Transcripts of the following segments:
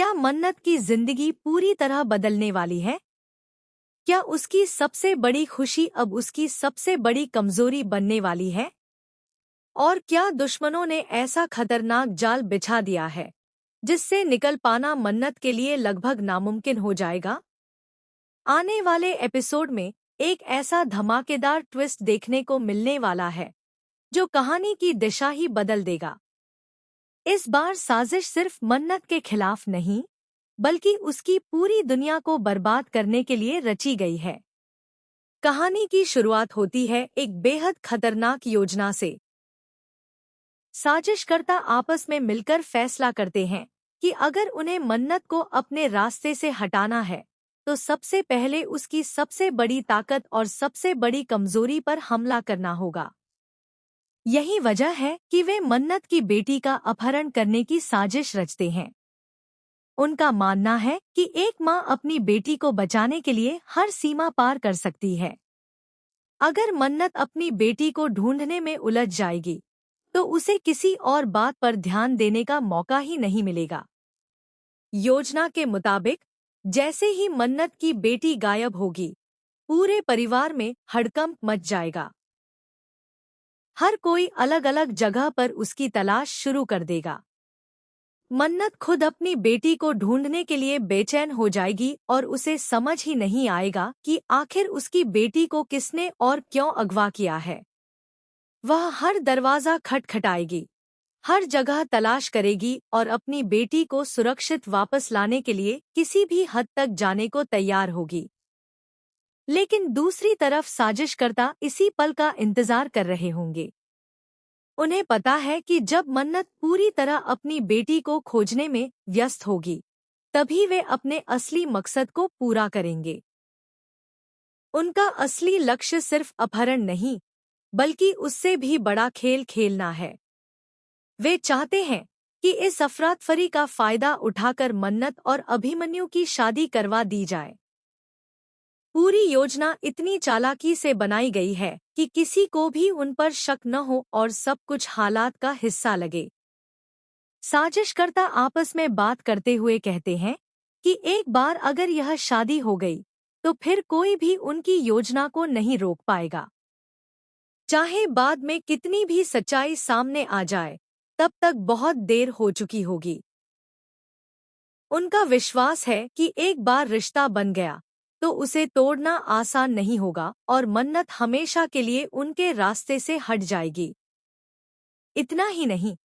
क्या मन्नत की जिंदगी पूरी तरह बदलने वाली है? क्या उसकी सबसे बड़ी खुशी अब उसकी सबसे बड़ी कमजोरी बनने वाली है? और क्या दुश्मनों ने ऐसा खतरनाक जाल बिछा दिया है जिससे निकल पाना मन्नत के लिए लगभग नामुमकिन हो जाएगा? आने वाले एपिसोड में एक ऐसा धमाकेदार ट्विस्ट देखने को मिलने वाला है जो कहानी की दिशा ही बदल देगा। इस बार साजिश सिर्फ मन्नत के खिलाफ नहीं, बल्कि उसकी पूरी दुनिया को बर्बाद करने के लिए रची गई है। कहानी की शुरुआत होती है एक बेहद खतरनाक योजना से। साजिशकर्ता आपस में मिलकर फैसला करते हैं कि अगर उन्हें मन्नत को अपने रास्ते से हटाना है, तो सबसे पहले उसकी सबसे बड़ी ताकत और सबसे बड़ी कमजोरी पर हमला करना होगा। यही वजह है कि वे मन्नत की बेटी का अपहरण करने की साजिश रचते हैं। उनका मानना है कि एक माँ अपनी बेटी को बचाने के लिए हर सीमा पार कर सकती है। अगर मन्नत अपनी बेटी को ढूंढने में उलझ जाएगी, तो उसे किसी और बात पर ध्यान देने का मौका ही नहीं मिलेगा। योजना के मुताबिक, जैसे ही मन्नत की बेटी गायब होगी, पूरे परिवार में हड़कंप मच जाएगा। हर कोई अलग अलग जगह पर उसकी तलाश शुरू कर देगा। मन्नत खुद अपनी बेटी को ढूंढने के लिए बेचैन हो जाएगी और उसे समझ ही नहीं आएगा कि आखिर उसकी बेटी को किसने और क्यों अगवा किया है। वह हर दरवाजा खटखटाएगी, हर जगह तलाश करेगी और अपनी बेटी को सुरक्षित वापस लाने के लिए किसी भी हद तक जाने को तैयार होगी। लेकिन दूसरी तरफ साजिशकर्ता इसी पल का इंतजार कर रहे होंगे। उन्हें पता है कि जब मन्नत पूरी तरह अपनी बेटी को खोजने में व्यस्त होगी, तभी वे अपने असली मकसद को पूरा करेंगे। उनका असली लक्ष्य सिर्फ अपहरण नहीं, बल्कि उससे भी बड़ा खेल खेलना है। वे चाहते हैं कि इस अफरातफरी का फायदा उठाकर मन्नत और अभिमन्यु की शादी करवा दी जाए। पूरी योजना इतनी चालाकी से बनाई गई है कि किसी को भी उन पर शक न हो और सब कुछ हालात का हिस्सा लगे। साजिशकर्ता आपस में बात करते हुए कहते हैं कि एक बार अगर यह शादी हो गई, तो फिर कोई भी उनकी योजना को नहीं रोक पाएगा। चाहे बाद में कितनी भी सच्चाई सामने आ जाए, तब तक बहुत देर हो चुकी होगी। उनका विश्वास है कि एक बार रिश्ता बन गया, तो उसे तोड़ना आसान नहीं होगा और मन्नत हमेशा के लिए उनके रास्ते से हट जाएगी। इतना ही नहीं,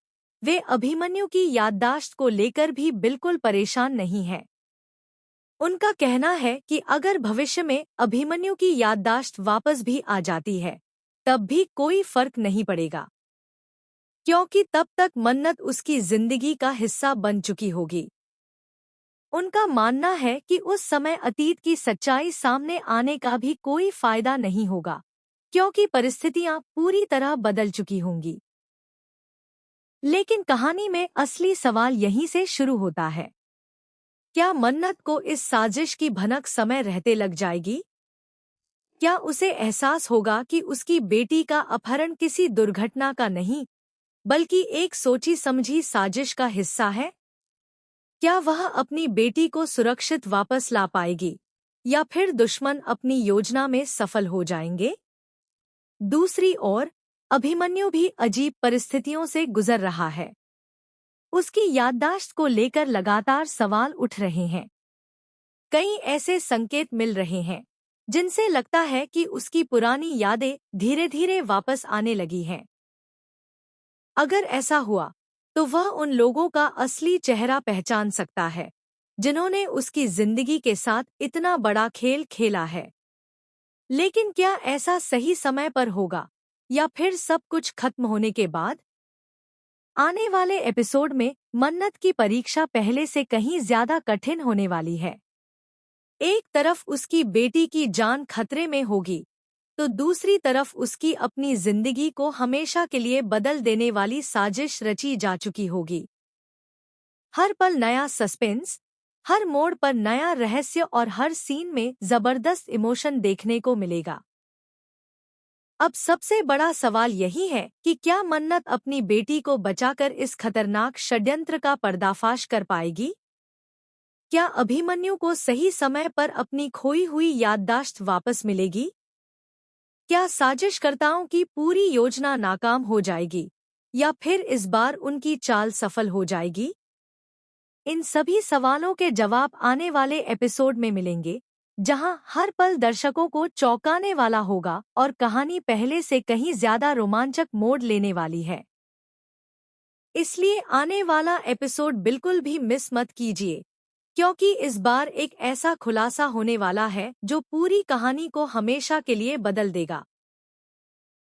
वे अभिमन्यु की याददाश्त को लेकर भी बिल्कुल परेशान नहीं हैं। उनका कहना है कि अगर भविष्य में अभिमन्यु की याददाश्त वापस भी आ जाती है, तब भी कोई फर्क नहीं पड़ेगा, क्योंकि तब तक मन्नत उसकी जिंदगी का हिस्सा बन चुकी होगी। उनका मानना है कि उस समय अतीत की सच्चाई सामने आने का भी कोई फायदा नहीं होगा, क्योंकि परिस्थितियां पूरी तरह बदल चुकी होंगी। लेकिन कहानी में असली सवाल यहीं से शुरू होता है। क्या मन्नत को इस साजिश की भनक समय रहते लग जाएगी? क्या उसे एहसास होगा कि उसकी बेटी का अपहरण किसी दुर्घटना का नहीं, बल्कि एक सोची समझी साजिश का हिस्सा है? क्या वह अपनी बेटी को सुरक्षित वापस ला पाएगी, या फिर दुश्मन अपनी योजना में सफल हो जाएंगे? दूसरी ओर, अभिमन्यु भी अजीब परिस्थितियों से गुजर रहा है। उसकी याददाश्त को लेकर लगातार सवाल उठ रहे हैं। कई ऐसे संकेत मिल रहे हैं जिनसे लगता है कि उसकी पुरानी यादें धीरे धीरे वापस आने लगी हैं। अगर ऐसा हुआ, तो वह उन लोगों का असली चेहरा पहचान सकता है जिन्होंने उसकी जिंदगी के साथ इतना बड़ा खेल खेला है। लेकिन क्या ऐसा सही समय पर होगा, या फिर सब कुछ खत्म होने के बाद? आने वाले एपिसोड में मन्नत की परीक्षा पहले से कहीं ज्यादा कठिन होने वाली है। एक तरफ उसकी बेटी की जान खतरे में होगी, तो दूसरी तरफ उसकी अपनी जिंदगी को हमेशा के लिए बदल देने वाली साजिश रची जा चुकी होगी। हर पल नया सस्पेंस, हर मोड़ पर नया रहस्य और हर सीन में जबरदस्त इमोशन देखने को मिलेगा। अब सबसे बड़ा सवाल यही है कि क्या मन्नत अपनी बेटी को बचाकर इस खतरनाक षड्यंत्र का पर्दाफाश कर पाएगी? क्या अभिमन्यु को सही समय पर अपनी खोई हुई याददाश्त वापस मिलेगी? क्या साजिशकर्ताओं की पूरी योजना नाकाम हो जाएगी या फिर इस बार उनकी चाल सफल हो जाएगी? इन सभी सवालों के जवाब आने वाले एपिसोड में मिलेंगे, जहां हर पल दर्शकों को चौंकाने वाला होगा और कहानी पहले से कहीं ज्यादा रोमांचक मोड़ लेने वाली है। इसलिए आने वाला एपिसोड बिल्कुल भी मिस मत कीजिए, क्योंकि इस बार एक ऐसा खुलासा होने वाला है जो पूरी कहानी को हमेशा के लिए बदल देगा।